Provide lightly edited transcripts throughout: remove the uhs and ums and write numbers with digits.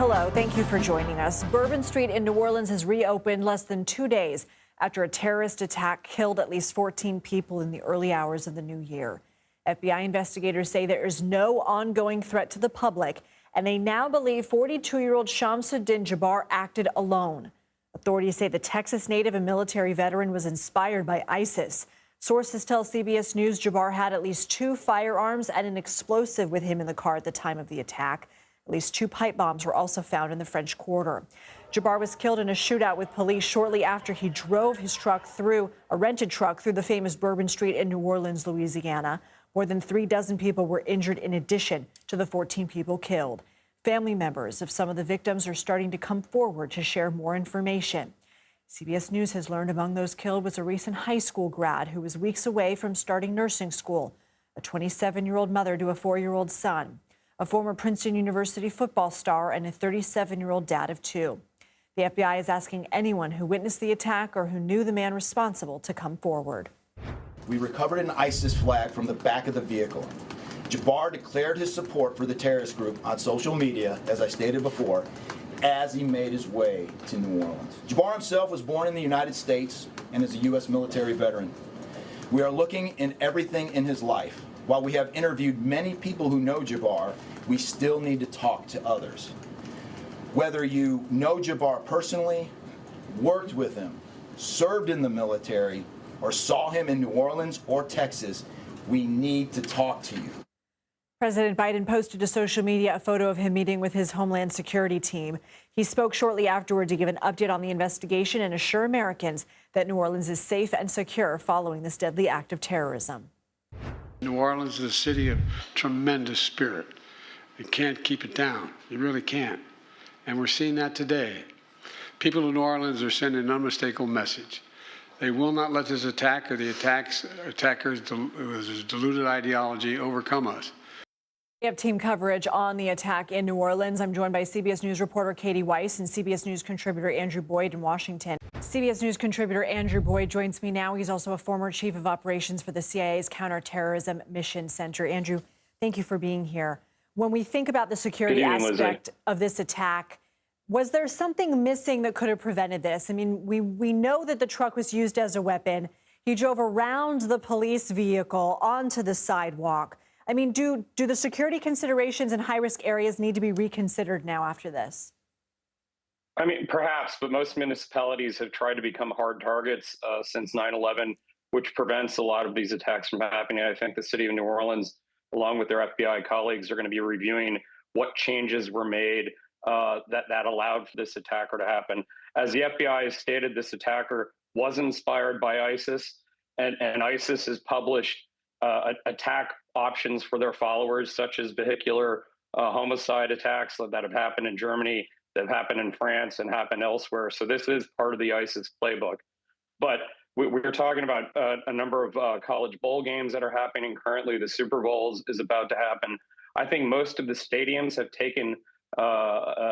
Hello, thank you for joining us. Bourbon Street in New Orleans has reopened less than 2 days after a terrorist attack killed at least 14 people in the early hours of the new year. FBI investigators say there is no ongoing threat to the public, and they now believe 42-year-old Shamsuddin Jabbar acted alone. Authorities say the Texas native and military veteran was inspired by ISIS. Sources tell CBS News Jabbar had at least 2 firearms and an explosive with him in the car at the time of the attack. At least 2 pipe bombs were also found in the French Quarter. Jabbar was killed in a shootout with police shortly after he drove his truck through a rented truck through the famous Bourbon Street in New Orleans, Louisiana. More than 36 people were injured in addition to the 14 people killed. Family members of some of the victims are starting to come forward to share more information. CBS News has learned among those killed was a recent high school grad who was weeks away from starting nursing school, a 27-year-old mother to a 4-year-old son, a former Princeton University football star, and a 37-year-old dad of 2. The FBI is asking anyone who witnessed the attack or who knew the man responsible to come forward. We recovered an ISIS flag from the back of the vehicle. Jabbar declared his support for the terrorist group on social media, as I stated before, as he made his way to New Orleans. Jabbar himself was born in the United States and is a U.S. military veteran. We are looking in everything in his life. While we have interviewed many people who know Jabbar, we still need to talk to others. Whether you know Jabbar personally, worked with him, served in the military, or saw him in New Orleans or Texas, we need to talk to you. President Biden posted to social media a photo of him meeting with his Homeland Security team. He spoke shortly afterward to give an update on the investigation and assure Americans that New Orleans is safe and secure following this deadly act of terrorism. New Orleans is a city of tremendous spirit. You can't keep it down. You really can't. And we're seeing that today. People in New Orleans are sending an unmistakable message. They will not let this attack or the attackers' deluded ideology overcome us. We have team coverage on the attack in New Orleans. I'm joined by CBS News reporter Kati Weis and CBS News contributor Andrew Boyd in Washington. CBS News contributor Andrew Boyd joins me now. He's also a former chief of operations for the CIA's Counterterrorism Mission Center. Andrew, thank you for being here. When we think about the security aspect of this attack, was there something missing that could have prevented this? I mean, we know that the truck was used as a weapon. He drove around the police vehicle onto the sidewalk. I mean, do the security considerations in high-risk areas need to be reconsidered now after this? I mean, perhaps, but most municipalities have tried to become hard targets since 9/11, which prevents a lot of these attacks from happening. I think the city of New Orleans, along with their FBI colleagues, are going to be reviewing what changes were made that allowed for this attacker to happen. As the FBI has stated, this attacker was inspired by ISIS, and ISIS has published attack options for their followers, such as vehicular homicide attacks that have happened in Germany, that have happened in France, and happened elsewhere. So this is part of the ISIS playbook. But we're talking about a number of college bowl games that are happening currently. The Super Bowl is about to happen. I think most of the stadiums have taken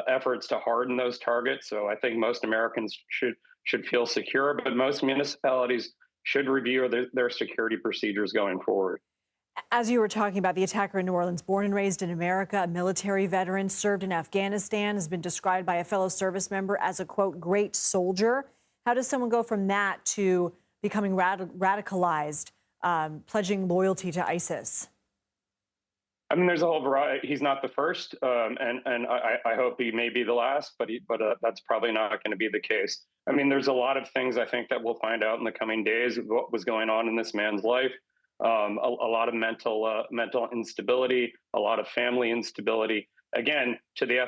efforts to harden those targets. So I think most Americans should feel secure, but most municipalities should review their security procedures going forward. As you were talking about, the attacker in New Orleans, born and raised in America, a military veteran, served in Afghanistan, has been described by a fellow service member as a, quote, great soldier. How does someone go from that to becoming radicalized, pledging loyalty to ISIS? I mean, there's a whole variety. He's not the first, and I hope he may be the last, but that's probably not going to be the case. I mean, there's a lot of things I think that we'll find out in the coming days of what was going on in this man's life. A lot of mental instability, a lot of family instability. Again, to the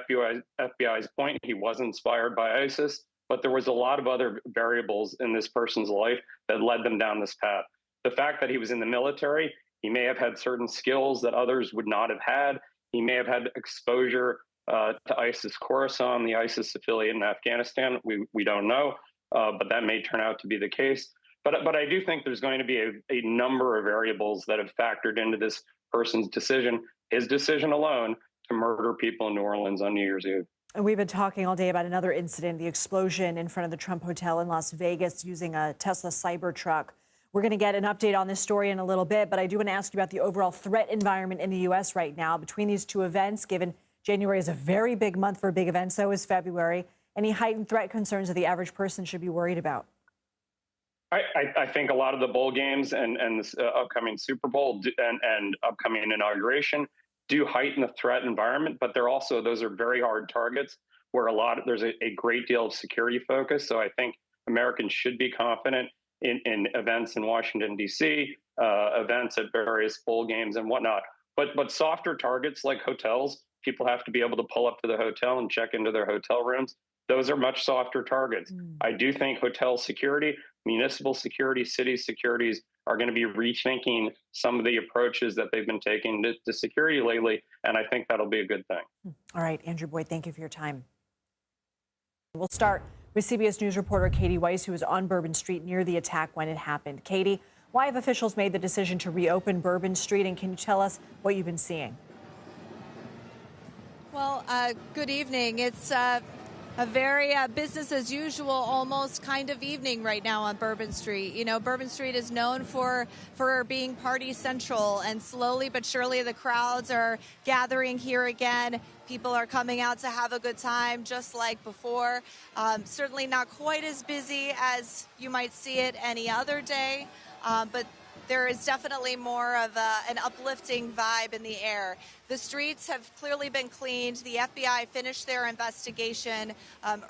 FBI's point, he was inspired by ISIS, but there was a lot of other variables in this person's life that led them down this path. The fact that he was in the military, he may have had certain skills that others would not have had. He may have had exposure to ISIS Khorasan, the ISIS affiliate in Afghanistan. We don't know, but that may turn out to be the case. But I do think there's going to be a number of variables that have factored into this person's decision, his decision alone, to murder people in New Orleans on New Year's Eve. And we've been talking all day about another incident, the explosion in front of the Trump Hotel in Las Vegas using a Tesla Cybertruck. We're going to get an update on this story in a little bit, but I do want to ask you about the overall threat environment in the U.S. right now between these two events, given January is a very big month for big events, so is February. Any heightened threat concerns that the average person should be worried about? I think a lot of the bowl games and this upcoming Super Bowl and upcoming inauguration do heighten the threat environment, but those are very hard targets where there's a great deal of security focus. So I think Americans should be confident in events in Washington, D.C., events at various bowl games and whatnot. But softer targets like hotels, people have to be able to pull up to the hotel and check into their hotel rooms. Those are much softer targets. I do think hotel security, municipal security, city securities are going to be rethinking some of the approaches that they've been taking to security lately, and I think that'll be a good thing. All right, Andrew Boyd, thank you for your time. We'll start with CBS News reporter Kati Weis, who was on Bourbon Street near the attack when it happened. Katie, why have officials made the decision to reopen Bourbon Street, and can you tell us what you've been seeing? Well, good evening. It's a very business as usual, almost kind of evening right now on Bourbon Street. You know, Bourbon Street is known for being party central, and slowly but surely the crowds are gathering here again. People are coming out to have a good time, just like before. Certainly not quite as busy as you might see it any other day, but there is definitely more of an uplifting vibe in the air. The streets have clearly been cleaned. The FBI finished their investigation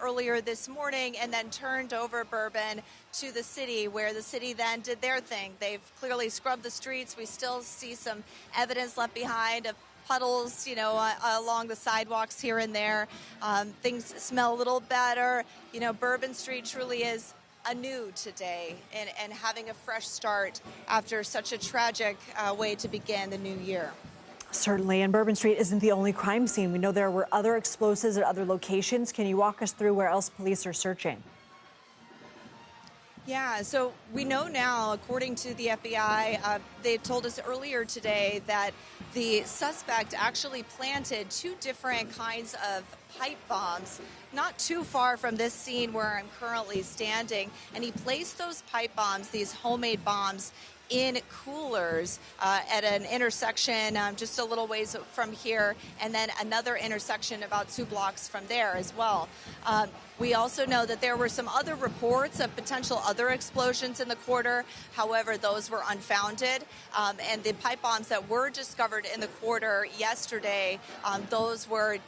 earlier this morning and then turned over Bourbon to the city, where the city then did their thing. They've clearly scrubbed the streets. We still see some evidence left behind of puddles, you know, along the sidewalks here and there. Things smell a little better. You know, Bourbon Street truly is anew today and having a fresh start after such a tragic way to begin the new year. Certainly, and Bourbon Street isn't the only crime scene. We know there were other explosives at other locations. Can you walk us through where else police are searching? Yeah, so we know now, according to the FBI, they told us earlier today that the suspect actually planted two different kinds of pipe bombs not too far from this scene where I'm currently standing. And he placed those pipe bombs, these homemade bombs, in coolers at an intersection just a little ways from here, and then another intersection about 2 blocks from there as well. We also know that there were some other reports of potential other explosions in the quarter. However, those were unfounded. And the pipe bombs that were discovered in the quarter yesterday, those were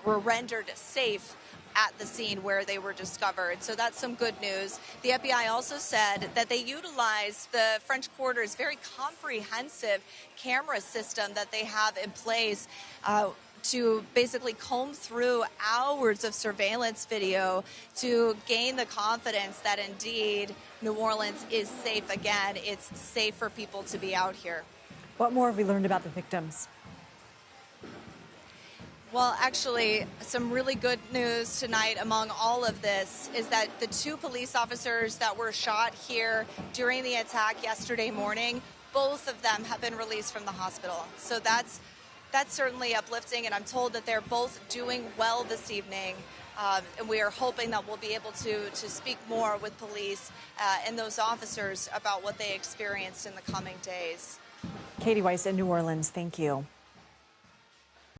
rendered safe at the scene where they were discovered. So that's some good news. The FBI also said that they utilized the French Quarter's very comprehensive camera system that they have in place to basically comb through hours of surveillance video to gain the confidence that indeed New Orleans is safe again. It's safe for people to be out here. What more have we learned about the victims? Well, actually, some really good news tonight among all of this is that the 2 police officers that were shot here during the attack yesterday morning, both of them have been released from the hospital. So that's certainly uplifting, and I'm told that they're both doing well this evening. And we are hoping that we'll be able to speak more with police and those officers about what they experienced in the coming days. Kati Weis in New Orleans, thank you.